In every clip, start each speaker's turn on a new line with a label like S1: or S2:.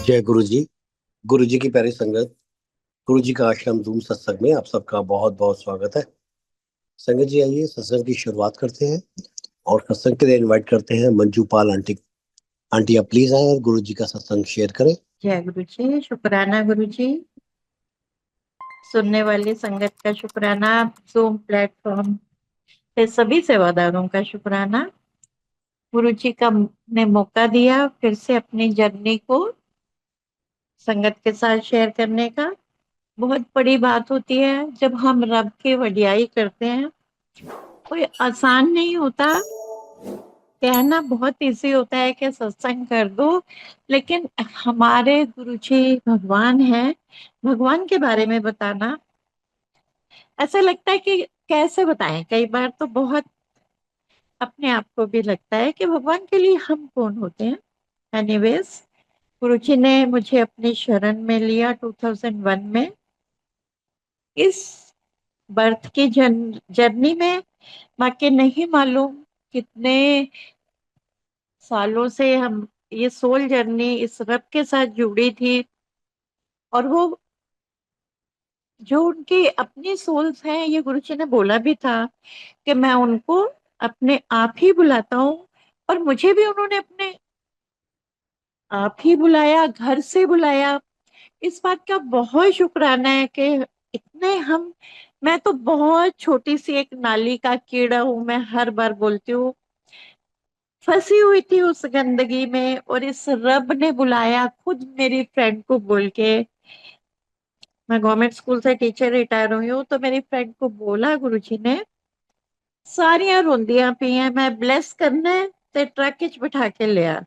S1: जय गुरु जी। गुरु जी की प्यारी संगत, गुरु जी का आश्रम धूम सत्संग में आप सबका बहुत बहुत स्वागत है। संगत जी, आइए सत्संग की शुरुआत करते हैं और सत्संग के लिए इनवाइट करते हैं मंजू पाल आंटी। आंटी आप प्लीज आए और गुरु जी का सत्संग शेयर करें।
S2: जय गुरु जी। शुक्राना गुरु जी। सुनने वाली संगत का शुक्राना। जूम प्लेटफॉर्म पे सभी सेवादारों का शुक्राना। गुरु जी का ने मौका दिया फिर से अपनी जर्नी को संगत के साथ शेयर करने का। बहुत बड़ी बात होती है जब हम रब की वडियाई करते हैं। कोई आसान नहीं होता। कहना बहुत इजी होता है कि सत्संग कर दो, लेकिन हमारे गुरु जी भगवान हैं। भगवान के बारे में बताना ऐसा लगता है कि कैसे बताएं। कई बार तो बहुत अपने आप को भी लगता है कि भगवान के लिए हम कौन होते हैं। एनीवेज, गुरुजी ने मुझे अपनी शरण में लिया 2001 में। इस बर्थ की जर्नी में बाकी नहीं मालूम कितने सालों से हम ये सोल जर्नी इस रब के साथ जुड़ी थी। और वो जो उनकी अपनी सोल्स हैं, ये गुरुजी ने बोला भी था कि मैं उनको अपने आप ही बुलाता हूँ। और मुझे भी उन्होंने अपने आप ही बुलाया, घर से बुलाया। इस बात का बहुत शुक्राना है कि इतने हम मैं तो बहुत छोटी सी एक नाली का कीड़ा हूं। मैं हर बार बोलती हूँ, फंसी हुई थी उस गंदगी में, और इस रब ने बुलाया खुद मेरी फ्रेंड को बोल के। मैं गवर्नमेंट स्कूल से टीचर रिटायर हुई हूँ, तो मेरी फ्रेंड को बोला गुरुजी ने, सारियां रोंदियां पई हैं, मैं ब्लेस करना है ते ट्रक च बिठा के लिया।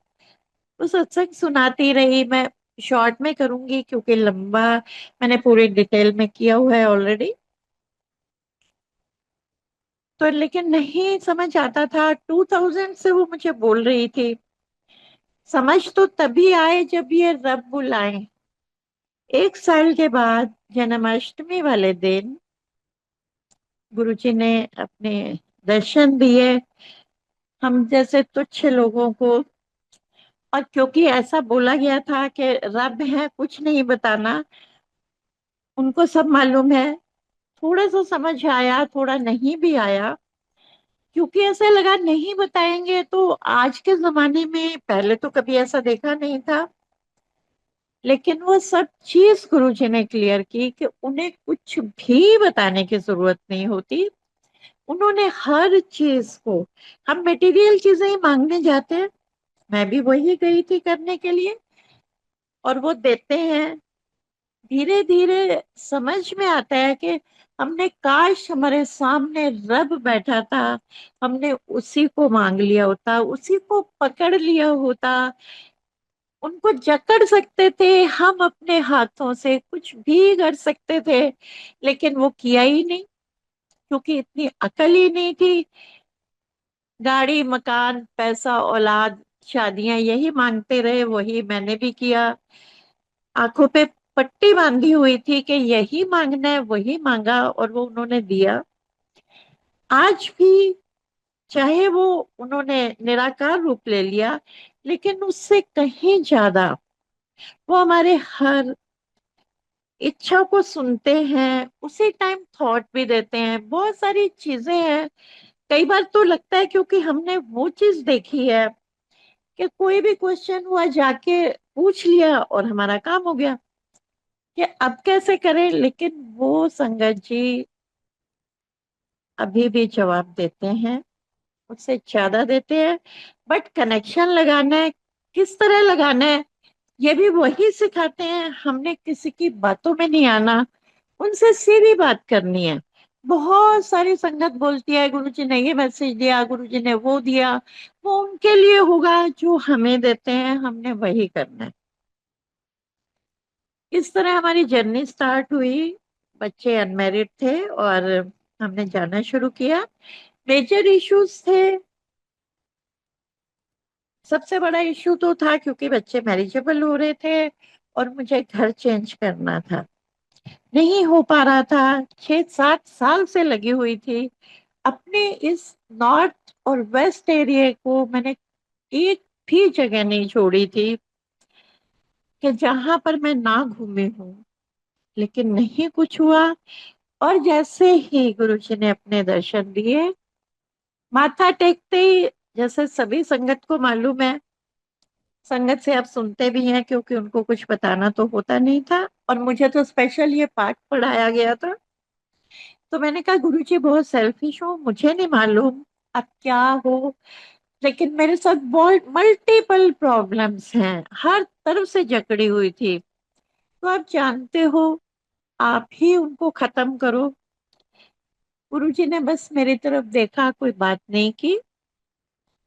S2: तो सत्संग सुनाती रही। मैं शॉर्ट में करूंगी क्योंकि लंबा मैंने पूरी डिटेल में किया हुआ है ऑलरेडी। तो लेकिन नहीं समझ आता था। 2000 से वो मुझे बोल रही थी। समझ तो तभी आए जब ये रब बुलाए। एक साल के बाद जन्माष्टमी वाले दिन गुरुजी ने अपने दर्शन दिए हम जैसे तुच्छ लोगों को। और क्योंकि ऐसा बोला गया था कि रब है, कुछ नहीं बताना, उनको सब मालूम है। थोड़ा सा समझ आया, थोड़ा नहीं भी आया, क्योंकि ऐसा लगा नहीं बताएंगे तो आज के जमाने में, पहले तो कभी ऐसा देखा नहीं था। लेकिन वो सब चीज गुरुजी ने क्लियर की कि उन्हें कुछ भी बताने की जरूरत नहीं होती। उन्होंने हर चीज को, हम मटेरियल चीजें ही मांगने जाते हैं, मैं भी वही गई थी करने के लिए, और वो देते हैं। धीरे धीरे समझ में आता है कि हमने, काश हमारे सामने रब बैठा था, हमने उसी को मांग लिया होता, उसी को पकड़ लिया होता। उनको जकड़ सकते थे हम, अपने हाथों से कुछ भी कर सकते थे, लेकिन वो किया ही नहीं, क्योंकि इतनी अकल ही नहीं थी। गाड़ी, मकान, पैसा, औलाद, शादियां, यही मांगते रहे। वही मैंने भी किया। आंखों पे पट्टी बांधी हुई थी कि यही मांगना है, वही मांगा और वो उन्होंने दिया। आज भी चाहे वो उन्होंने निराकार रूप ले लिया, लेकिन उससे कहीं ज्यादा वो हमारे हर इच्छा को सुनते हैं, उसी टाइम थॉट भी देते हैं। बहुत सारी चीजें हैं। कई बार तो लगता है क्योंकि हमने वो चीज देखी है कि कोई भी क्वेश्चन हुआ, जाके पूछ लिया और हमारा काम हो गया, कि अब कैसे करें। लेकिन वो संगत जी अभी भी जवाब देते हैं, उससे ज्यादा देते हैं। बट कनेक्शन लगाना है, किस तरह लगाना है, ये भी वही सिखाते हैं। हमने किसी की बातों में नहीं आना, उनसे सीधी बात करनी है। बहुत सारी संगत बोलती है गुरुजी ने ये मैसेज दिया, गुरुजी ने वो दिया। वो उनके लिए होगा, जो हमें देते हैं हमने वही करना है। इस तरह हमारी जर्नी स्टार्ट हुई। बच्चे अनमेरिड थे और हमने जाना शुरू किया। मेजर इश्यूज थे। सबसे बड़ा इशू तो था क्योंकि बच्चे मैरिजेबल हो रहे थे और मुझे घर चेंज करना था। नहीं हो पा रहा था। 6-7 साल से लगी हुई थी। अपने इस नॉर्थ और वेस्ट एरिया को मैंने एक भी जगह नहीं छोड़ी थी। कि जहां पर मैं ना घूमी हूँ, लेकिन नहीं कुछ हुआ। और जैसे ही गुरुजी ने अपने दर्शन दिए, माथा टेकते ही, जैसे सभी संगत को मालूम है, संगत से आप सुनते भी हैं क्योंकि उनको कुछ बताना तो होता नहीं था, और मुझे तो स्पेशल ये पाठ पढ़ाया गया था। तो मैंने कहा गुरुजी बहुत सेल्फिश हो, मुझे नहीं मालूम अब क्या हो, लेकिन मेरे साथ बहुत मल्टीपल प्रॉब्लम्स हैं, हर तरफ से जकड़ी हुई थी, तो आप जानते हो, आप ही उनको खत्म करो। गुरुजी ने बस मेरी तरफ देखा, कोई बात नहीं की।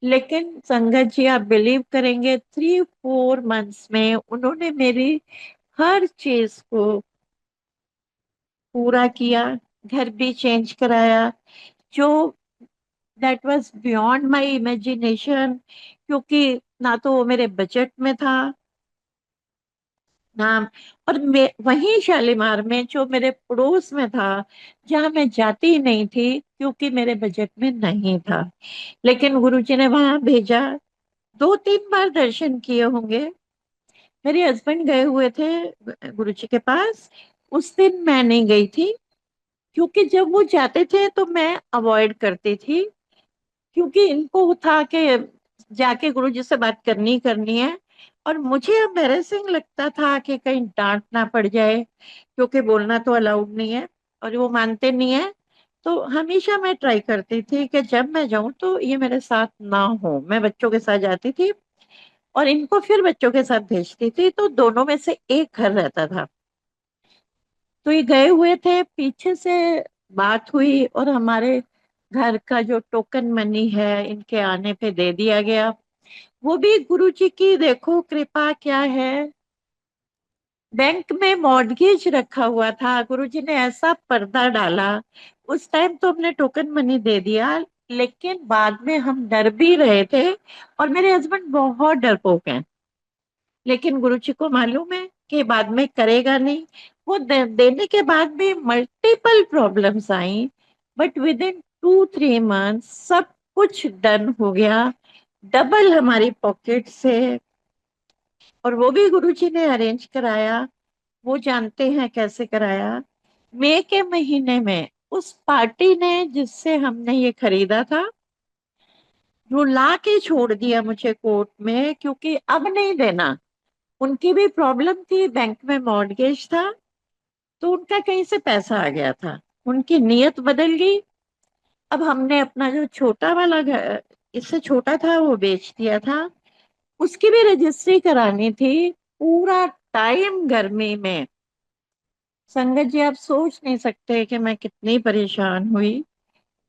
S2: लेकिन संगत जी, आप बिलीव करेंगे, 3-4 मंथ्स में उन्होंने मेरी हर चीज को पूरा किया। घर भी चेंज कराया, जो that was beyond my imagination, क्योंकि ना तो वो मेरे बजट में था ना। और मैं वहीं शालीमार में, जो मेरे पड़ोस में था, जहां मैं जाती ही नहीं थी क्योंकि मेरे बजट में नहीं था, लेकिन गुरुजी ने वहां भेजा। 2-3 बार दर्शन किए होंगे। मेरे हस्बैंड गए हुए थे गुरुजी के पास, उस दिन मैं नहीं गई थी, क्योंकि जब वो जाते थे तो मैं अवॉइड करती थी, क्योंकि इनको था कि जाके गुरुजी से बात करनी ही करनी है, और मुझे एम्बैरेसिंग लगता था कि कहीं डांट ना पड़ जाए, क्योंकि बोलना तो अलाउड नहीं है, और वो मानते नहीं है। तो हमेशा मैं ट्राई करती थी कि जब मैं जाऊं तो ये मेरे साथ ना हो, मैं बच्चों के साथ जाती थी और इनको फिर बच्चों के साथ भेजती थी, तो दोनों में से एक घर रहता था। तो ये गए हुए थे, पीछे से बात हुई, और हमारे घर का जो टोकन मनी है इनके आने पे दे दिया गया। वो भी गुरुजी की देखो कृपा क्या है, बैंक में मॉर्गेज रखा हुआ था, गुरुजी ने ऐसा पर्दा डाला। उस टाइम तो हमने टोकन मनी दे दिया, लेकिन बाद में हम डर भी रहे थे, और मेरे हस्बैंड बहुत डरपोक हैं, लेकिन गुरुजी को मालूम है कि बाद में करेगा नहीं। वो देने के बाद भी multiple problems I, but with in 2-3 months सब कुछ डन हो गया, डबल हमारी पॉकेट से। और वो भी गुरुजी ने अरेंज कराया, वो जानते हैं कैसे कराया। मई के महीने में उस पार्टी ने जिससे हमने ये खरीदा था, रुला के छोड़ दिया मुझे कोर्ट में, क्योंकि अब नहीं देना। उनकी भी प्रॉब्लम थी, बैंक में मॉर्गेज था, तो उनका कहीं से पैसा आ गया था, उनकी नीयत बदल गई। अब हमने अपना जो छोटा वाला घर, इससे छोटा था, वो बेच दिया था, उसकी भी रजिस्ट्री करानी थी। पूरा टाइम गर्मी में, संगत जी आप सोच नहीं सकते कि मैं कितनी परेशान हुई,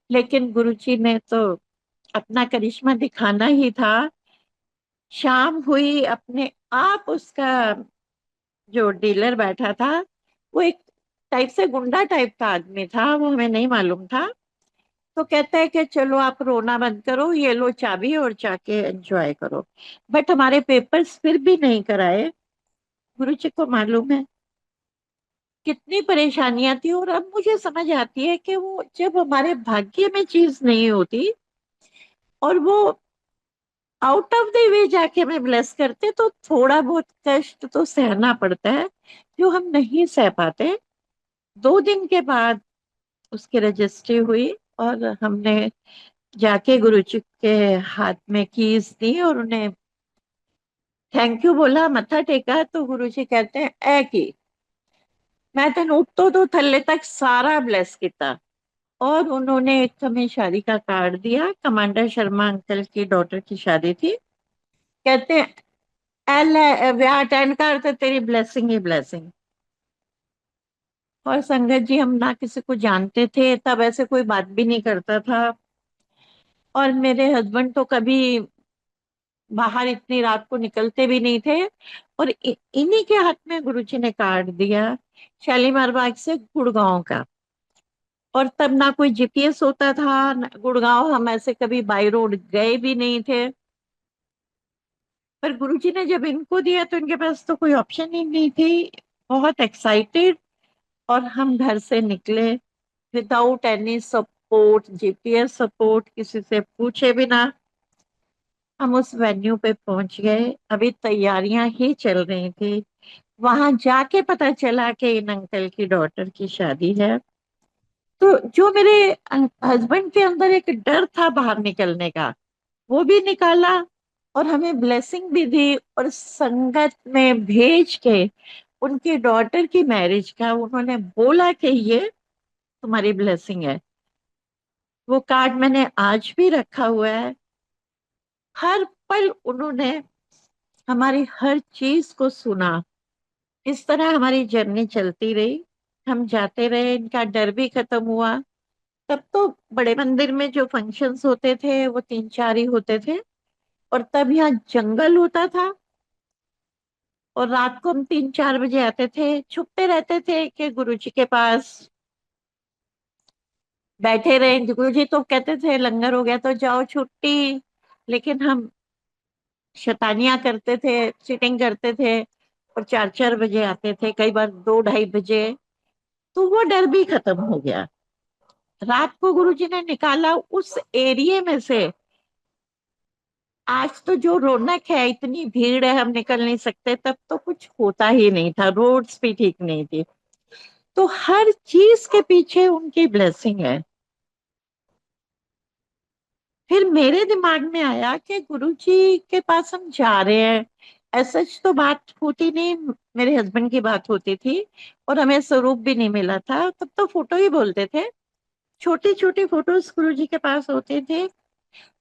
S2: लेकिन गुरुजी ने तो अपना करिश्मा दिखाना ही था। शाम हुई, अपने आप उसका जो डीलर बैठा था, वो एक टाइप से गुंडा टाइप का आदमी था, वो हमें नहीं मालूम था। तो कहता है कि चलो आप रोना बंद करो, ये लो चाबी और जाके एंजॉय करो। बट हमारे पेपर्स फिर भी नहीं कराए। गुरुजी को मालूम है कितनी परेशानियां थी, और अब मुझे समझ आती है कि वो जब हमारे भाग्य में चीज नहीं होती, और वो आउट ऑफ द वे जाके हमें ब्लेस करते, तो थोड़ा बहुत कष्ट तो सहना पड़ता है, जो हम नहीं सह पाते। 2 दिन के बाद उसकी रजिस्ट्री हुई, और हमने जाके गुरुजी के हाथ में कीज दी और उन्हें थैंक यू बोला, मत्था टेका, तो गुरुजी कहते हैं ऐ की मैं तेन उत्तों तो थल्ले तक सारा ब्लेस किया। और उन्होंने एक हमें शादी का कार्ड दिया, कमांडर शर्मा अंकल की डॉटर की शादी थी। कहते हैं ਐ ਲੈ ਵਿਆह अटेंड कर, तो तेरी ब्लेसिंग ही ब्लेसिंग। और संगत जी, हम ना किसी को जानते थे तब, ऐसे कोई बात भी नहीं करता था, और मेरे हस्बैंड तो कभी बाहर इतनी रात को निकलते भी नहीं थे। और इन्हीं के हाथ में गुरुजी ने कार्ड दिया, शालीमार बाग से गुड़गांव का। और तब ना कोई जीपीएस होता था, गुड़गांव हम ऐसे कभी बाई रोड गए भी नहीं थे। पर गुरुजी ने जब इनको दिया तो इनके पास तो कोई ऑप्शन ही नहीं थी। बहुत एक्साइटेड, और हम घर से निकले without any support, GPS support, किसी से पूछे बिना। हम उस वेन्यू पे पहुंच गए, अभी तैयारियां ही चल रही थी। वहां जाके पता चला कि इन अंकल की डॉटर की शादी है। तो जो मेरे हस्बैंड के अंदर एक डर था बाहर निकलने का, वो भी निकाला, और हमें ब्लेसिंग भी दी, और संगत में भेज के उनकी डॉटर की मैरिज का उन्होंने बोला कि ये तुम्हारी ब्लेसिंग है। वो कार्ड मैंने आज भी रखा हुआ है। हर पल उन्होंने हमारी हर चीज को सुना। इस तरह हमारी जर्नी चलती रही, हम जाते रहे, इनका डर भी खत्म हुआ। तब तो बड़े मंदिर में जो फंक्शंस होते थे वो 3-4 ही होते थे, और तब यहाँ जंगल होता था, और रात को हम 3-4 बजे आते थे, छुपते रहते थे कि गुरुजी के पास बैठे रहे। गुरुजी तो कहते थे लंगर हो गया तो जाओ छुट्टी, लेकिन हम शैतानियां करते थे, चीटिंग करते थे, और 4-4 बजे आते थे, कई बार 2-2:30 बजे। तो वो डर भी खत्म हो गया। रात को गुरुजी ने निकाला उस एरिया में से। आज तो जो रौनक है, इतनी भीड़ है, हम निकल नहीं सकते, तब तो कुछ होता ही नहीं था, रोड्स भी ठीक नहीं थी। तो हर चीज के पीछे उनकी ब्लेसिंग है। फिर मेरे दिमाग में आया कि गुरुजी के पास हम जा रहे हैं, ऐसा तो बात होती नहीं, मेरे हस्बैंड की बात होती थी, और हमें स्वरूप भी नहीं मिला था, तब तो फोटो ही बोलते थे। छोटी छोटी फोटोज गुरुजी के पास होते थे।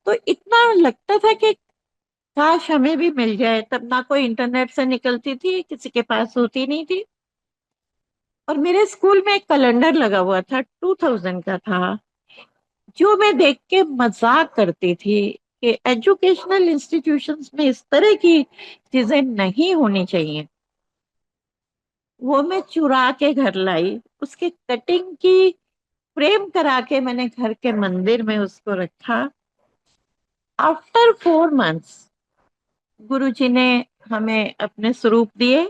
S2: तो इतना लगता था कि काश हमें भी मिल जाए। तब ना कोई इंटरनेट से निकलती थी, किसी के पास होती नहीं थी। और मेरे स्कूल में एक कैलेंडर लगा हुआ था, 2000 का था, जो मैं देख के मजाक करती थी कि एजुकेशनल इंस्टीट्यूशंस में इस तरह की चीजें नहीं होनी चाहिए। वो मैं चुरा के घर लाई, उसकी कटिंग की, फ्रेम करा के मैंने घर के मंदिर में उसको रखा। आफ्टर 4 मंथ्स गुरुजी ने हमें अपने स्वरूप दिए।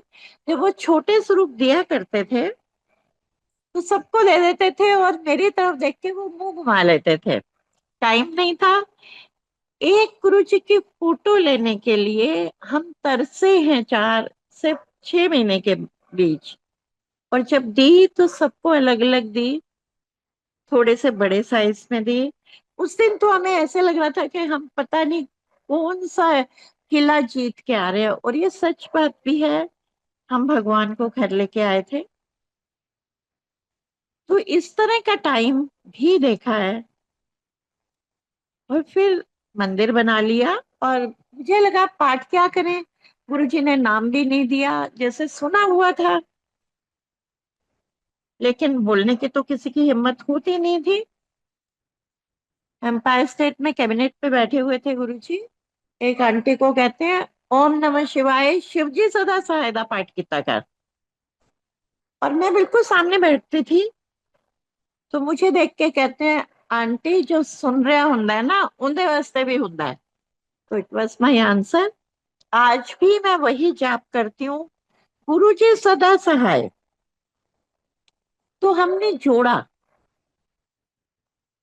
S2: जब वो छोटे स्वरूप दिया करते थे तो सबको दे देते थे, और मेरी तरफ देख के वो मुंह घुमा लेते थे। टाइम नहीं था। एक गुरुजी की फोटो लेने के लिए हम तरसे हैं 4 से 6 महीने के बीच। और जब दी तो सबको अलग अलग दी, थोड़े से बड़े साइज में दी। उस दिन तो हमें ऐसे लग रहा था कि हम पता नहीं कौन सा किला जीत के आ रहे हैं, और ये सच बात भी है, हम भगवान को घर लेके आए थे। तो इस तरह का टाइम भी देखा है। और फिर मंदिर बना लिया, और मुझे लगा पाठ क्या करें, गुरुजी ने नाम भी नहीं दिया, जैसे सुना हुआ था, लेकिन बोलने की तो किसी की हिम्मत होती नहीं थी। एम्पायर स्टेट में कैबिनेट पे बैठे हुए थे गुरुजी, एक आंटी को कहते हैं, ओम नमः शिवाय, शिव जी सदा सहायता पाठ किया कर। और मैं बिल्कुल सामने बैठती थी। तो मुझे देख के कहते हैं, आंटी जो सुन रहा हुंदा है ना, उनके वास्ते भी हुंदा है। तो इट वॉज माई आंसर। आज भी मैं वही जाप करती हूँ, गुरु जी सदा सहाय। तो हमने जोड़ा,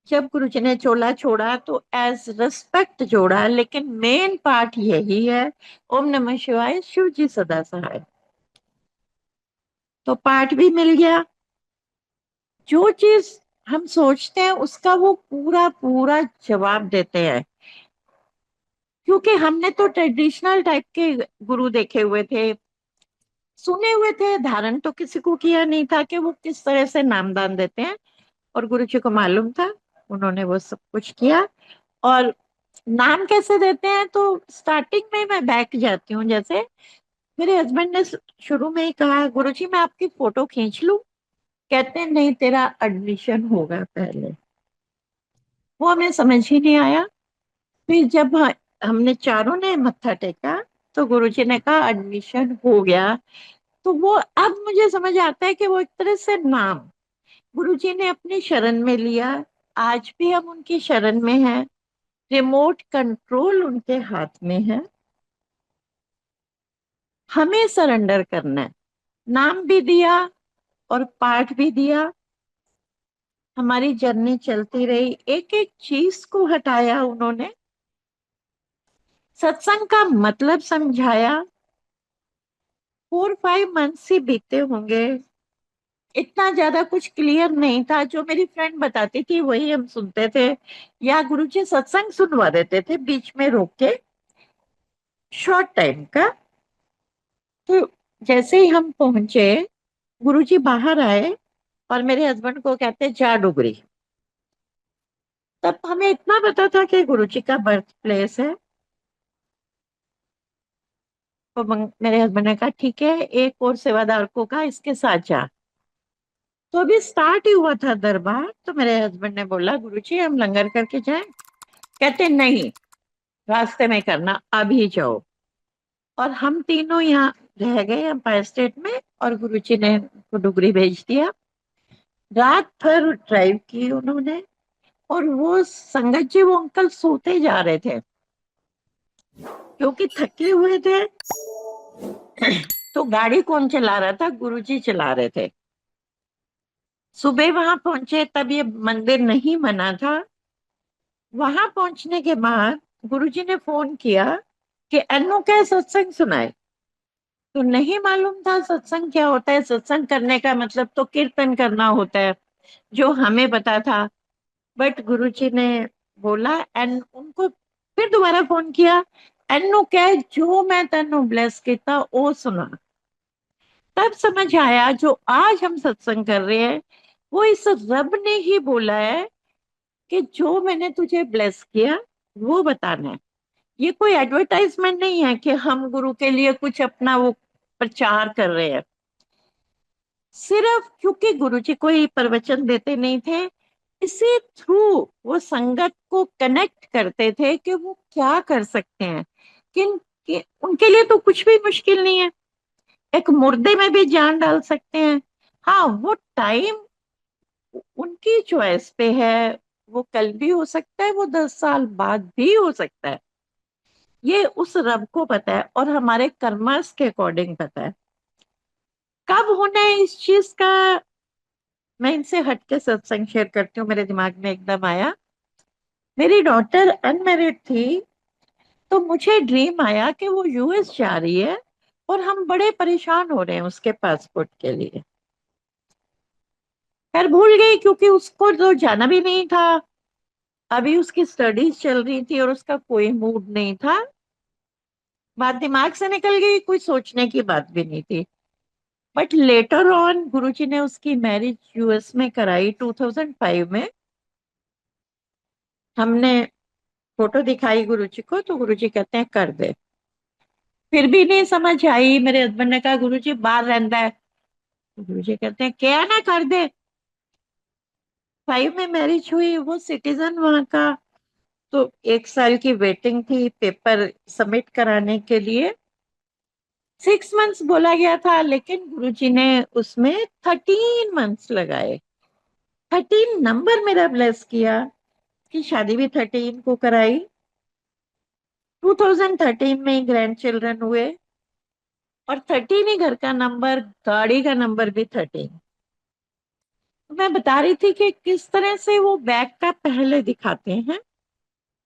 S2: जब गुरु जी ने चोला छोड़ा तो एज रिस्पेक्ट जोड़ा, लेकिन मेन पार्ट यही है, ओम नमः शिवाय, शिव जी सदा सहाय। तो पार्ट भी मिल गया। जो चीज हम सोचते हैं उसका वो पूरा पूरा जवाब देते हैं। क्योंकि हमने तो ट्रेडिशनल टाइप के गुरु देखे हुए थे, सुने हुए थे, धारण तो किसी को किया नहीं था कि वो किस तरह से नामदान देते हैं। और गुरु जी को मालूम था, उन्होंने वो सब कुछ किया। और नाम कैसे देते हैं, तो स्टार्टिंग में मैं बैठ जाती हूँ। जैसे मेरे हस्बैंड ने शुरू में ही कहा, गुरु जी मैं आपकी फोटो खींच लूं। कहते हैं नहीं, तेरा एडमिशन होगा पहले। वो हमें समझ ही नहीं आया। फिर जब हमने चारों ने मत्था टेका, तो गुरुजी ने कहा एडमिशन हो गया। तो वो अब मुझे समझ आता है कि वो एक तरह से नाम गुरुजी ने अपनी शरण में लिया। आज भी हम उनकी शरण में हैं, रिमोट कंट्रोल उनके हाथ में है, हमें सरेंडर करना है। नाम भी दिया और पाठ भी दिया। हमारी जर्नी चलती रही, एक एक चीज को हटाया उन्होंने। सत्संग का मतलब समझाया। 4-5 मंथ्स ही बीते होंगे, इतना ज्यादा कुछ क्लियर नहीं था। जो मेरी फ्रेंड बताती थी वही हम सुनते थे, या गुरुजी सत्संग सुनवा देते थे बीच में रोक के, शॉर्ट टाइम का। तो जैसे ही हम पहुंचे, गुरुजी बाहर आए और मेरे हस्बैंड को कहते जा डुगरी। तब हमें इतना पता था कि गुरुजी का बर्थ प्लेस है। तो मेरे हस्बैंड ने कहा ठीक है, एक और सेवादार को कहा इसके साथ जा। तो अभी स्टार्ट ही हुआ था दरबार, तो मेरे हस्बैंड ने बोला गुरुजी हम लंगर करके जाएं। कहते नहीं, रास्ते में करना, अभी जाओ। और हम तीनों यहाँ रह गए एम्पायर स्टेट में, और गुरुजी ने को डुगरी भेज दिया। रात भर ड्राइव की उन्होंने। और वो संगत जी, वो अंकल सोते जा रहे थे क्योंकि थके हुए थे। तो गाड़ी कौन चला रहा था? गुरुजी चला रहे थे। सुबह वहां पहुंचे तब ये मंदिर नहीं बना था। वहां पहुंचने के बाद गुरुजी ने फोन किया कि अनु क्या सत्संग सुनाए। तो नहीं मालूम था सत्संग क्या होता है। सत्संग करने का मतलब तो कीर्तन करना होता है, जो हमें पता था। बट गुरुजी ने बोला, एंड उनको फिर दोबारा फोन किया, एनु क्या जो मैं तेनु ब्लेस किया वो सुना। तब समझ आया जो आज हम सत्संग कर रहे हैं वो इस रब ने ही बोला है कि जो मैंने तुझे ब्लेस किया वो बताना है। ये कोई एडवर्टाइजमेंट नहीं है कि हम गुरु के लिए कुछ अपना वो प्रचार कर रहे हैं। सिर्फ क्योंकि गुरुजी कोई प्रवचन देते नहीं थे, इसी थ्रू वो संगत को कनेक्ट करते थे कि वो क्या कर सकते हैं। उनके लिए तो कुछ भी मुश्किल नहीं है, एक मुर्दे में भी जान डाल सकते हैं। हाँ, वो टाइम उनकी चॉइस पे है। वो कल भी हो सकता है, वो 10 साल बाद भी हो सकता है। ये उस रब को पता है और हमारे कर्मस के अकॉर्डिंग पता है कब होना है इस चीज का। मैं इनसे हटके सत्संग शेयर करती हूँ, मेरे दिमाग में एकदम आया। मेरी डॉटर अनमेरिड थी, तो मुझे ड्रीम आया कि वो यूएस जा रही है और हम बड़े परेशान हो रहे हैं उसके पासपोर्ट के लिए। खैर भूल गई क्योंकि उसको तो जाना भी नहीं था। अभी उसकी स्टडीज चल रही थी और उसका कोई मूड नहीं था। बात दिमाग से निकल गई, कोई सोचने की बात भी नहीं थी। बट लेटर ऑन गुरुजी ने उसकी मैरिज यूएस में कराई 2005 में। हमने फोटो दिखाई गुरुजी को, तो गुरुजी कहते हैं कर दे। फिर भी नहीं समझ आई। मेरे हस्बैंड ने कहा गुरुजी बाहर रहता है। तो गुरुजी कहते हैं क्या ना कर दे। 5 में मैरिज हुई, वो सिटीजन वहां का। तो 1 साल की वेटिंग थी पेपर सबमिट कराने के लिए। 6 मंथ्स बोला गया था, लेकिन गुरुजी ने उसमें 13 मंथ्स लगाए। 13 नंबर मेरा ब्लेस किया कि शादी भी 13 को कराई। 2013 में ग्रैंड चिल्ड्रन हुए। और 13 ही घर का नंबर, गाड़ी का नंबर भी 13। मैं बता रही थी कि किस तरह से वो बैग का पहले दिखाते हैं।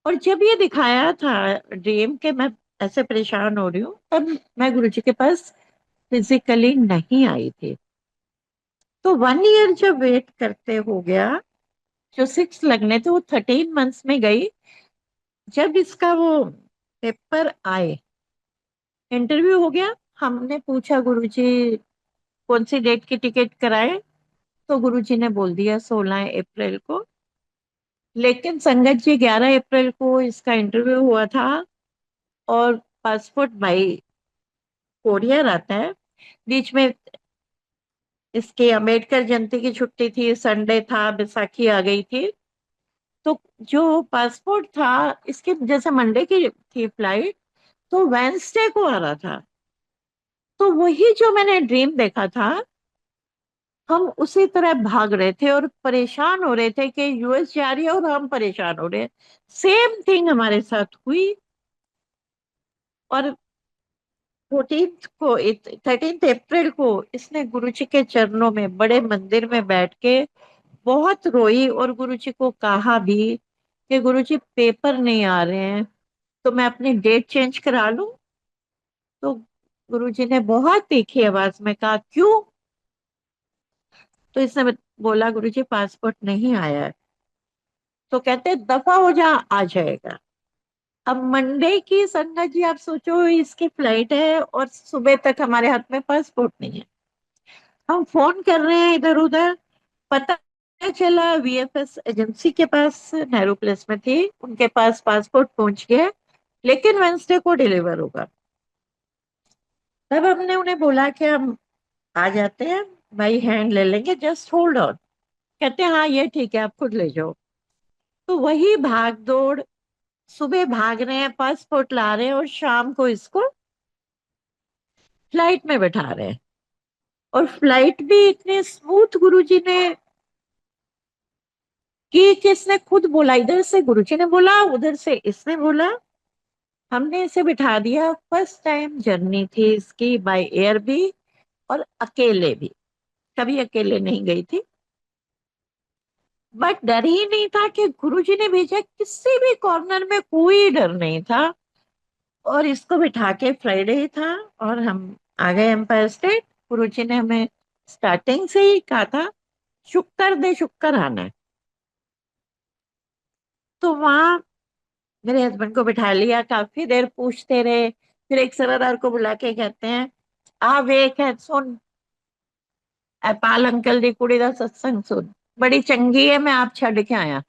S2: और जब ये दिखाया था ड्रीम के मैं ऐसे परेशान हो रही हूँ, तब मैं गुरुजी के पास फिजिकली नहीं आई थी। तो 1 ईयर जब वेट करते हो गया, जो 6 लगने थे वो 13 मंथ्स में गई। जब इसका वो पेपर आए, इंटरव्यू हो गया। हमने पूछा गुरुजी कौन सी डेट की टिकट कराए, तो गुरुजी ने बोल दिया 16 अप्रैल को। लेकिन संगत जी 11 अप्रैल को इसका इंटरव्यू हुआ था। और पासपोर्ट बाई कोरियर आता है। बीच में इसके अम्बेडकर जयंती की छुट्टी थी, संडे था, बैसाखी आ गई थी। तो जो पासपोर्ट था इसके, जैसे मंडे की थी फ्लाइट, तो वेंसडे को आ रहा था। तो वही जो मैंने ड्रीम देखा था, हम उसी तरह भाग रहे थे और परेशान हो रहे थे कि यूएस जा रही है और हम परेशान हो रहे हैं। सेम थिंग हमारे साथ हुई। और 13 अप्रैल को इसने गुरुजी के चरणों में बड़े मंदिर में बैठ के बहुत रोई और गुरुजी को कहा भी कि गुरुजी पेपर नहीं आ रहे हैं, तो मैं अपनी डेट चेंज करा लूं। तो गुरुजी ने बहुत तीखी आवाज में कहा, क्यों? तो इसने बोला, गुरुजी पासपोर्ट नहीं आया है। तो कहते, दफा हो जा, आ जाएगा। अब मंडे की संगत जी, आप सोचो इसकी फ्लाइट है और सुबह तक हमारे हाथ में पासपोर्ट नहीं है। हम फोन कर रहे हैं इधर उधर, पता चला वीएफएस एजेंसी के पास, नेहरू प्लेस में थी, उनके पास पासपोर्ट पहुंच गया, लेकिन वेंसडे को डिलीवर होगा। तब हमने उन्हें बोला कि हम आ जाते हैं, भाई हैंड ले लेंगे, जस्ट होल्ड ऑन। कहते हैं हाँ ये ठीक है, आप खुद ले जाओ। तो वही भाग दौड़, सुबह भाग रहे हैं, पासपोर्ट ला रहे हैं, और शाम को इसको फ्लाइट में बैठा रहे हैं। और फ्लाइट भी इतने स्मूथ गुरुजी ने कि किसने खुद बोला, इधर से गुरुजी ने बोला, उधर से इसने बोला, हमने इसे बिठा दिया। फर्स्ट टाइम जर्नी थी इसकी बाय एयर भी, और अकेले भी, कभी अकेले नहीं गई थी। बट डर ही नहीं था कि गुरुजी ने भेजा, किसी भी कॉर्नर में कोई डर नहीं था। और इसको बिठा के, फ्राइडे ही था और हम आ गए एम्पायर स्टेट। गुरुजी ने हमें स्टार्टिंग से ही कहा था, शुक्र दे शुक्र आना है। तो वहां मेरे हस्बैंड को बिठा लिया, काफी देर पूछते रहे। फिर एक सरदार को बुला के कहते हैं, आ वेख है सुन, ए पाल अंकल दी कुड़ी दा सत्संग सुन, बड़ी चंगी है, मैं आप छड़ के आया।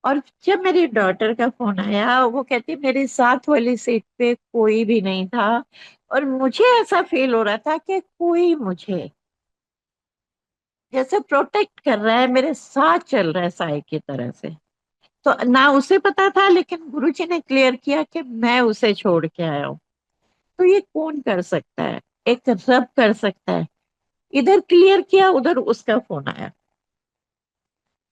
S2: और जब मेरी डॉटर का फोन आया, वो कहती मेरे साथ वाली सीट पे कोई भी नहीं था, और मुझे ऐसा फील हो रहा था कि कोई मुझे जैसे प्रोटेक्ट कर रहा है, मेरे साथ चल रहा है साई की तरह से। तो ना उसे पता था, लेकिन गुरुजी ने क्लियर किया कि मैं उसे छोड़ के आया हूँ। तो ये कौन कर सकता है? एक रब कर सकता है। इधर क्लियर किया, उधर उसका फोन आया।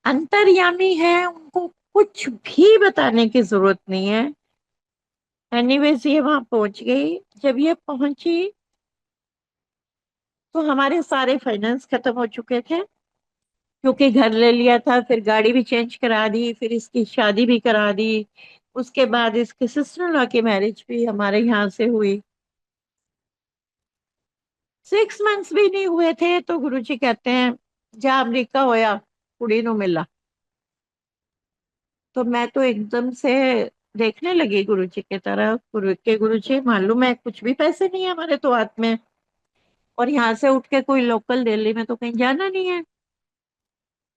S2: अंतर्यामी है, उनको कुछ भी बताने की जरूरत नहीं है। एनीवेज ये वहां पहुंच गई। जब ये पहुंची तो हमारे सारे फाइनेंस खत्म हो चुके थे, क्योंकि घर ले लिया था, फिर गाड़ी भी चेंज करा दी, फिर इसकी शादी भी करा दी। उसके बाद इसके सिस्टर लॉ की मैरिज भी हमारे यहाँ से हुई। 6 मंथ्स भी नहीं हुए थे तो गुरुजी कहते हैं, जा अमरीका होया, कुड़ी नु मिला। तो मैं तो एकदम से देखने लगी गुरुजी की तरफ, गुरुजी मालूम है कुछ भी पैसे नहीं है हमारे तो हाथ में, और यहाँ से उठ के कोई लोकल दिल्ली में तो कहीं जाना नहीं है।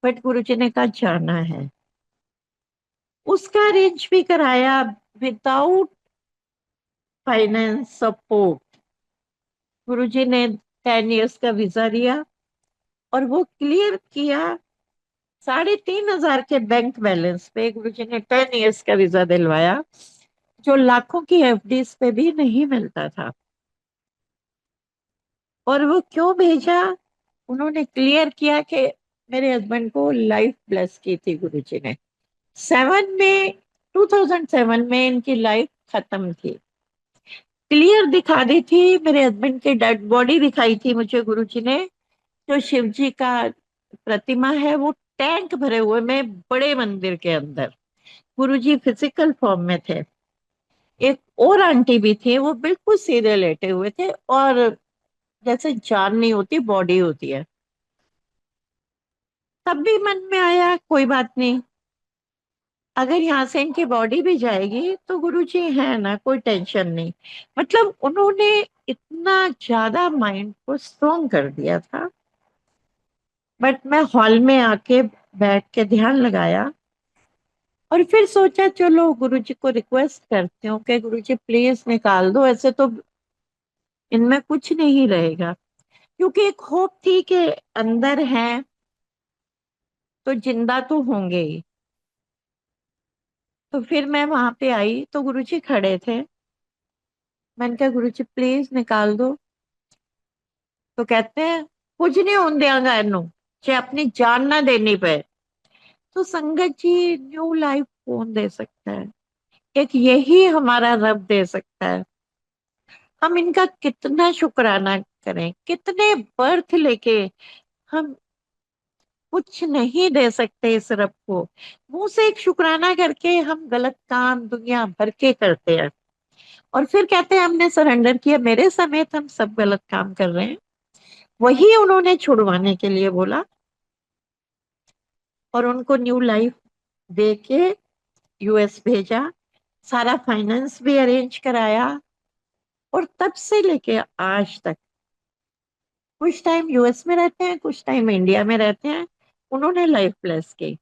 S2: बट गुरुजी ने कहा जाना है। उसका अरेंज भी कराया, विदाउट फाइनेंस सपोर्ट। गुरुजी ने 10 इयर्स का वीजा दिया, और वो क्लियर किया। 3,500 के बैंक बैलेंस पे गुरुजी ने 10 इयर्स का वीजा दिलवाया, जो लाखों की एफडीज पे भी नहीं मिलता था। और वो क्यों भेजा? उन्होंने क्लियर किया कि मेरे हस्बैंड को लाइफ ब्लेस की थी गुरुजी ने। 2007 में इनकी लाइफ खत्म थी। क्लियर दिखा दी थी, मेरे हस्बैंड की डेड बॉडी दिखाई थी मुझे गुरुजी ने। जो शिव जी का प्रतिमा है, वो टैंक भरे हुए में बड़े मंदिर के अंदर, गुरुजी फिजिकल फॉर्म में थे। एक और आंटी भी थी, वो बिल्कुल सीधे लेटे हुए थे, और जैसे जान नहीं होती, बॉडी होती है। तब भी मन में आया, कोई बात नहीं, अगर यहाँ से इनकी बॉडी भी जाएगी तो गुरुजी है ना, कोई टेंशन नहीं। मतलब उन्होंने इतना ज्यादा माइंड को स्ट्रोंग कर दिया था। बट मैं हॉल में आके बैठ के ध्यान लगाया, और फिर सोचा चलो गुरुजी को रिक्वेस्ट करती हूँ कि गुरुजी प्लीज निकाल दो, ऐसे तो इनमें कुछ नहीं रहेगा। क्योंकि एक होप थी कि अंदर है तो जिंदा तो होंगे ही। तो फिर मैं वहां पे आई तो गुरुजी खड़े थे। मैंने कहा गुरुजी प्लीज निकाल दो। तो कहते हैं कुछ नहीं होने देंगे इनू, चाहे अपनी जान ना देनी पए। तो संगत जी, न्यू लाइफ कौन दे सकता है? एक यही हमारा रब दे सकता है। हम इनका कितना शुक्राना करें, कितने बर्थ लेके हम कुछ नहीं दे सकते इस रब को। मुंह से एक शुक्राना करके हम गलत काम दुनिया भर के करते हैं, और फिर कहते हैं हमने सरेंडर किया, मेरे समेत हम सब गलत काम कर रहे हैं। वही उन्होंने छुड़वाने के लिए बोला, और उनको न्यू लाइफ दे के यूएस भेजा, सारा फाइनेंस भी अरेंज कराया, और तब से लेके आज तक कुछ टाइम यूएस में रहते हैं, कुछ टाइम इंडिया में रहते हैं। उन्होंने लाइफ ब्लेस की।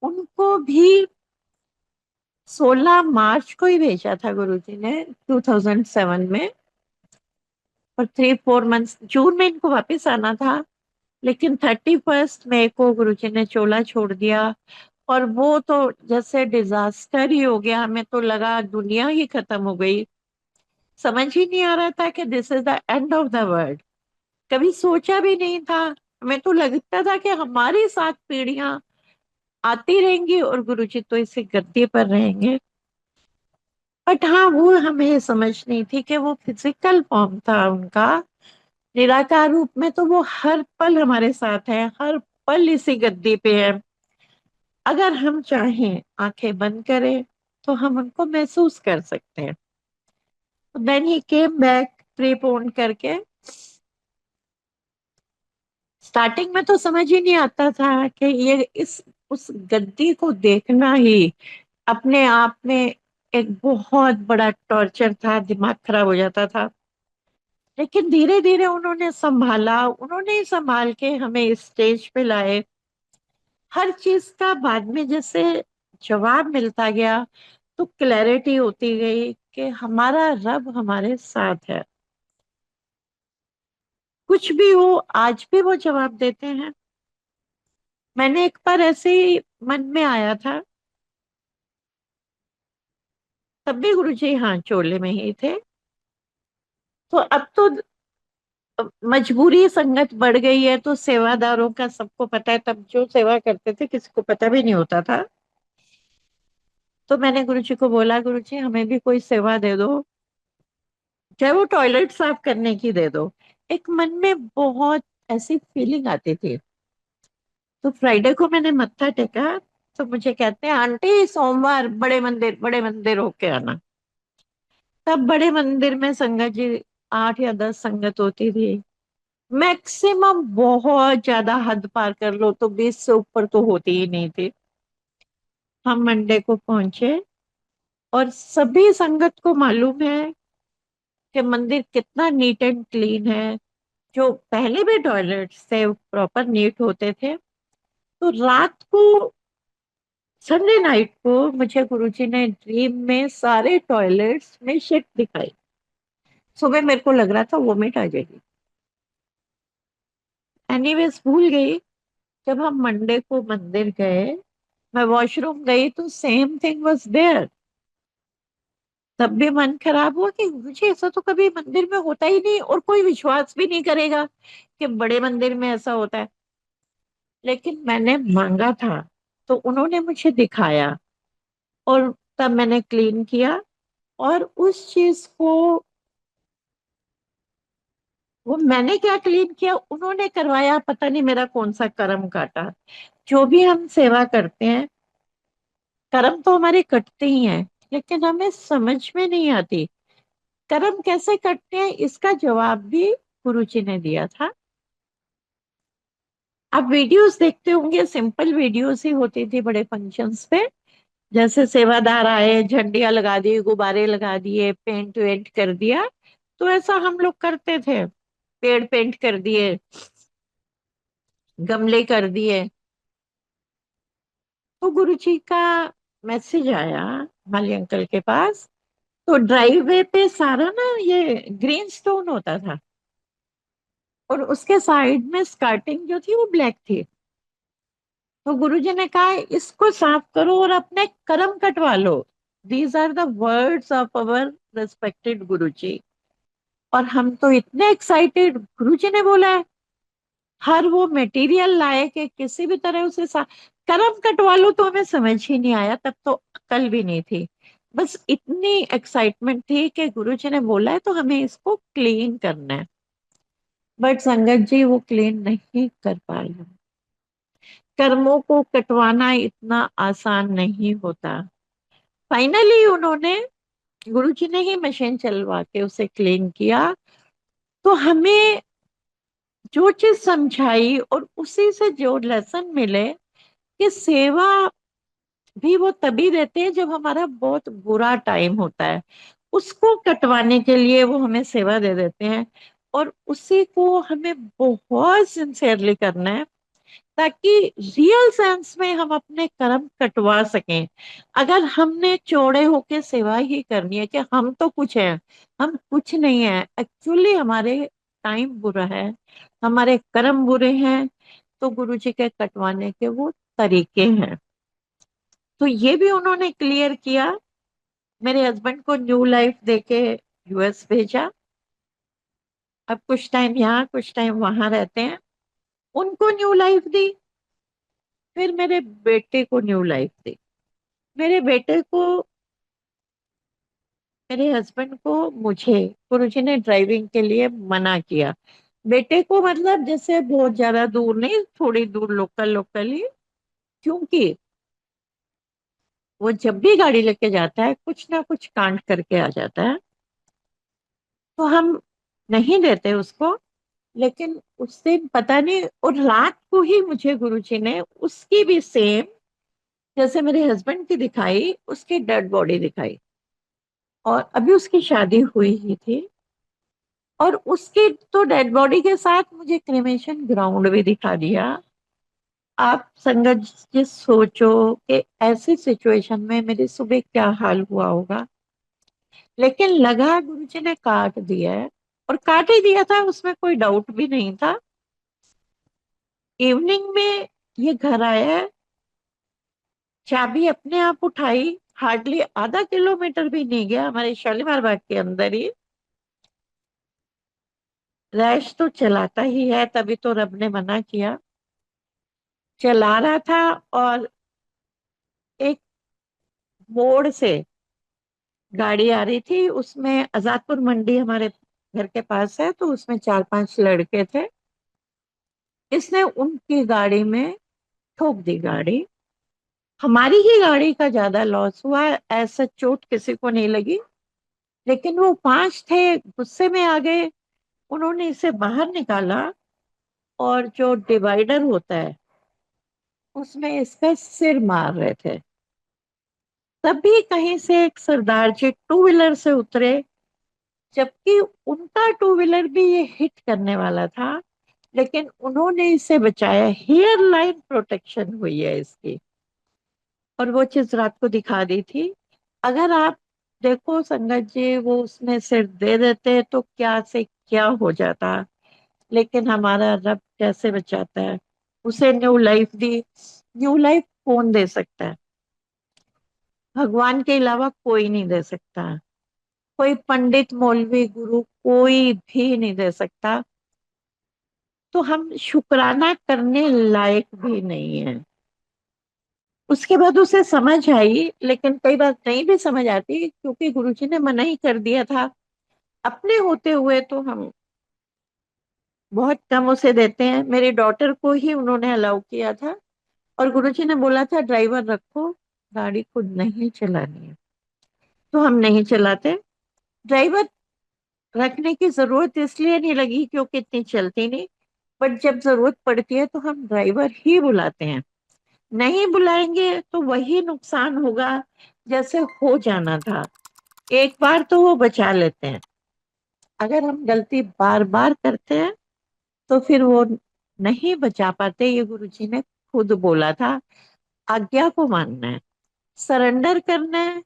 S2: उनको भी 16 मार्च को ही भेजा था गुरुजी ने 2007 में, और 3-4 मंथ्स जून में इनको वापस आना था। लेकिन 31 मई को गुरुजी ने चोला छोड़ दिया, और वो तो जैसे डिजास्टर ही हो गया। हमें तो लगा दुनिया ही खत्म हो गई। समझ ही नहीं आ रहा था कि this is the end of the world. कभी सोचा भी नहीं था। हमें तो लगता था कि हमारी 7 पीढ़ियां आती रहेंगी और गुरुजी तो इसी गद्दी पर रहेंगे। बट हाँ, वो हमें समझ नहीं थी कि वो फिजिकल फॉर्म था उनका, निराकार रूप में तो वो हर पल हमारे साथ है, हर पल इसी गद्दी पे है। अगर हम चाहें आंखें बंद करें तो हम उनको महसूस कर सकते हैं। Then he came back prepone करके। स्टार्टिंग में तो समझ ही नहीं आता था कि ये इस उस गद्दी को देखना ही अपने आप में एक बहुत बड़ा टॉर्चर था, दिमाग खराब हो जाता था। लेकिन धीरे धीरे उन्होंने संभाला, उन्होंने ही संभाल के हमें इस स्टेज पे लाए। हर चीज का बाद में जैसे जवाब मिलता गया, तो क्लैरिटी होती गई कि हमारा रब हमारे साथ है। कुछ भी हो आज भी वो जवाब देते हैं। मैंने एक बार ऐसे ही मन में आया था, तब भी गुरुजी हाँ चोले में ही थे। तो अब तो मजबूरी संगत बढ़ गई है, तो सेवादारों का सबको पता है। तब जो सेवा करते थे किसी को पता भी नहीं होता था। तो मैंने गुरुजी को बोला, गुरुजी हमें भी कोई सेवा दे दो, चाहे वो टॉयलेट साफ करने की दे दो। एक मन में बहुत ऐसी फीलिंग आती थी। तो फ्राइडे को मैंने मत्था टेका, तो मुझे कहते हैं आंटी सोमवार बड़े मंदिर होके आना। तब बड़े मंदिर में संगत जी 8 या 10 संगत होती थी मैक्सिमम। बहुत ज्यादा हद पार कर लो तो 20 से ऊपर तो होती ही नहीं थी। हम मंडे को पहुंचे, और सभी संगत को मालूम है कि मंदिर कितना नीट एंड क्लीन है। जो पहले भी टॉयलेट थे प्रॉपर नीट होते थे। तो रात को संडे नाइट को मुझे गुरुजी ने ड्रीम में सारे टॉयलेट्स में शिट दिखाई। सुबह मेरे को लग रहा था वोमिट आ जाएगी। एनीवेज भूल गई। जब हम मंडे को मंदिर गए, मैं वॉशरूम गई तो सेम थिंग वाज देयर। तब भी मन खराब हुआ कि मुझे ऐसा तो कभी मंदिर में होता ही नहीं, और कोई विश्वास भी नहीं करेगा कि बड़े मंदिर में ऐसा होता है। लेकिन मैंने मांगा था तो उन्होंने मुझे दिखाया, और तब मैंने क्लीन किया। और उस चीज को, वो मैंने क्या क्लीन किया उन्होंने करवाया, पता नहीं मेरा कौन सा कर्म काटा। जो भी हम सेवा करते हैं, कर्म तो हमारे कटते ही हैं, लेकिन हमें समझ में नहीं आती कर्म कैसे कटते हैं। इसका जवाब भी गुरुजी ने दिया था। आप वीडियोस देखते होंगे, सिंपल वीडियोस ही होती थी बड़े फंक्शंस पे। जैसे सेवादार आए, झंडियां लगा दी, गुब्बारे लगा दिए, पेंट वेंट कर दिया। तो ऐसा हम लोग करते थे। पेड़ पेंट कर दिए, गमले कर दिए। तो गुरुजी का मैसेज आया माली अंकल के पास। तो ड्राइववे पे सारा ना ये ग्रीन स्टोन होता था, और उसके साइड में स्कर्टिंग जो थी वो ब्लैक थी। तो गुरुजी ने कहा इसको साफ करो और अपने कर्म कटवा लो। These are the words of our respected Guruji. और हम तो इतने एक्साइटेड, गुरुजी ने बोला है। हर वो मटेरियल लाए कि किसी भी तरह उसे कर्म कटवा लो। तो हमें समझ ही नहीं आया, तब तो अकल भी नहीं थी। बस इतनी एक्साइटमेंट थी कि गुरुजी ने बोला है तो हमें इसको क्लीन करना है। बट संगत जी वो क्लीन नहीं कर पाए। कर्मों को कटवाना इतना आसान नहीं होता। फाइनली उन्होंने, गुरुजी ने ही मशीन चलवा के उसे क्लीन किया। तो हमें जो चीज समझाई और उसी से जो लेसन मिले कि सेवा भी वो तभी देते हैं जब हमारा बहुत बुरा टाइम होता है, उसको कटवाने के लिए वो हमें सेवा दे देते हैं। और उसी को हमें बहुत सिंसियरली करना है, ताकि रियल सेंस में हम अपने कर्म कटवा सकें। अगर हमने चौड़े होके सेवा ही करनी है कि हम तो कुछ है, हम कुछ नहीं है, एक्चुअली हमारे टाइम बुरा है, हमारे कर्म बुरे हैं, तो गुरु जी के कटवाने के वो तरीके हैं। तो ये भी उन्होंने क्लियर किया। मेरे हस्बैंड को न्यू लाइफ देके यूएस भेजा। अब कुछ टाइम यहाँ कुछ टाइम वहां रहते हैं। उनको न्यू लाइफ दी, फिर मेरे बेटे को न्यू लाइफ दी। मेरे बेटे को, मेरे हस्बैंड को, मुझे गुरुजी ने ड्राइविंग के लिए मना किया। बेटे को मतलब जैसे बहुत ज्यादा दूर नहीं, थोड़ी दूर लोकल लोकल ही। क्योंकि वो जब भी गाड़ी लेके जाता है कुछ ना कुछ कांड करके आ जाता है, तो हम नहीं देते उसको। लेकिन उस दिन पता नहीं, और रात को ही मुझे गुरुजी ने उसकी भी सेम, जैसे मेरे हस्बैंड की दिखाई, उसकी डेड बॉडी दिखाई। और अभी उसकी शादी हुई ही थी, और उसकी तो डेड बॉडी के साथ मुझे क्रिमेशन ग्राउंड भी दिखा दिया। आप संगत जी सोचो कि ऐसी सिचुएशन में मेरी सुबह क्या हाल हुआ होगा। लेकिन लगा गुरुजी ने काट दिया है, और काट ही दिया था, उसमें कोई डाउट भी नहीं था। इवनिंग में ये घर आया है, चाबी अपने आप उठाई, हार्डली आधा किलोमीटर भी नहीं गया, हमारे शालीमार बाग के अंदर ही। रैश तो चलाता ही है, तभी तो रब ने मना किया। चला रहा था, और एक मोड़ से गाड़ी आ रही थी, उसमें आजादपुर मंडी हमारे घर के पास है, तो उसमें 4-5 लड़के थे। इसने उनकी गाड़ी में ठोक दी गाड़ी। हमारी ही गाड़ी का ज्यादा लॉस हुआ, ऐसा चोट किसी को नहीं लगी। लेकिन वो 5 थे, गुस्से में आ गए। उन्होंने इसे बाहर निकाला, और जो डिवाइडर होता है उसमें इसका सिर मार रहे थे। तभी कहीं से एक सरदार जी टू व्हीलर से उतरे, जबकि उनका टू व्हीलर भी ये हिट करने वाला था। लेकिन उन्होंने इसे बचाया, हेयर लाइन प्रोटेक्शन हुई है इसकी। और वो चीज रात को दिखा दी थी। अगर आप देखो संगत जी, वो उसमें सिर दे देते तो क्या से क्या हो जाता। लेकिन हमारा रब कैसे बचाता है, उसे न्यू लाइफ दी। न्यू लाइफ कौन दे सकता है? भगवान के अलावा कोई नहीं दे सकता। कोई पंडित मौलवी गुरु कोई भी नहीं दे सकता। तो हम शुक्राना करने लायक भी नहीं है। उसके बाद उसे समझ आई, लेकिन कई बार नहीं भी समझ आती, क्योंकि गुरुजी ने मना ही कर दिया था। अपने होते हुए तो हम बहुत कम उसे देते हैं। मेरी डॉटर को ही उन्होंने अलाउ किया था, और गुरुजी ने बोला था ड्राइवर रखो, गाड़ी खुद नहीं चलानी है, तो हम नहीं चलाते। ड्राइवर रखने की जरूरत इसलिए नहीं लगी क्योंकि इतनी चलती नहीं, बट जब जरूरत पड़ती है तो हम ड्राइवर ही बुलाते हैं। नहीं बुलाएंगे तो वही नुकसान होगा जैसे हो जाना था। एक बार तो वो बचा लेते हैं, अगर हम गलती बार बार करते हैं तो फिर वो नहीं बचा पाते। ये गुरुजी ने खुद बोला था। आज्ञा को मानना है, सरेंडर करना है,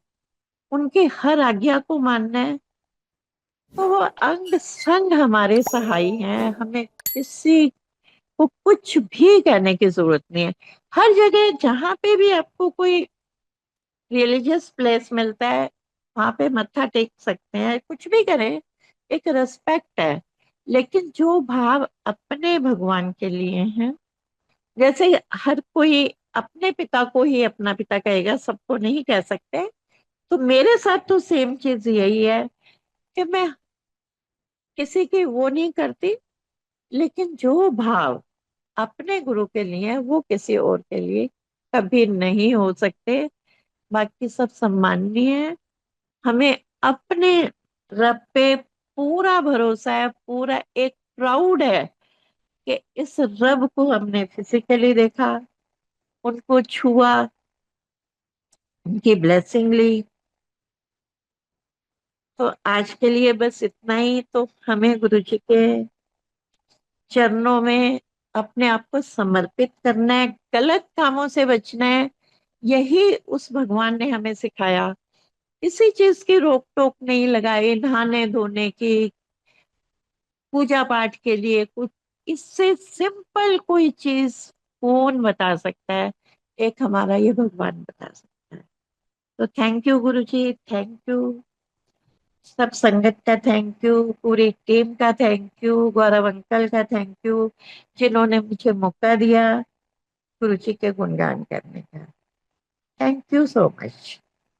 S2: उनकी हर आज्ञा को मानना है। तो वो अंग संग हमारे सहाय हैं, हमें किसी को कुछ भी कहने की जरूरत नहीं है। हर जगह जहां पे भी आपको कोई रिलीजियस प्लेस मिलता है, वहां पे मत्था टेक सकते हैं, कुछ भी करें, एक रिस्पेक्ट है। लेकिन जो भाव अपने भगवान के लिए हैं, जैसे हर कोई अपने पिता को ही अपना पिता कहेगा, सबको नहीं कह सकते। तो मेरे साथ तो सेम चीज यही है कि मैं किसी की वो नहीं करती। लेकिन जो भाव अपने गुरु के लिए वो किसी और के लिए कभी नहीं हो सकते। बाकी सब सम्माननीय है। हमें अपने रब पे पूरा भरोसा है, पूरा एक प्राउड है कि इस रब को हमने फिजिकली देखा, उनको छुआ, उनकी ब्लेसिंग ली। तो आज के लिए बस इतना ही। तो हमें गुरु जी के चरणों में अपने आप को समर्पित करना है, गलत कामों से बचना है। यही उस भगवान ने हमें सिखाया। किसी चीज की रोक टोक नहीं लगाई, नहाने धोने की, पूजा पाठ के लिए कुछ। इससे सिंपल कोई चीज कौन बता सकता है? एक हमारा ये भगवान बता सकता है। तो thank you Guru ji, thank you. सब संगत का थैंक यू, पूरी टीम का थैंक यू, गौरव अंकल का थैंक यू, जिन्होंने मुझे मौका दिया गुरु जी के गुणगान करने का। Thank you so much.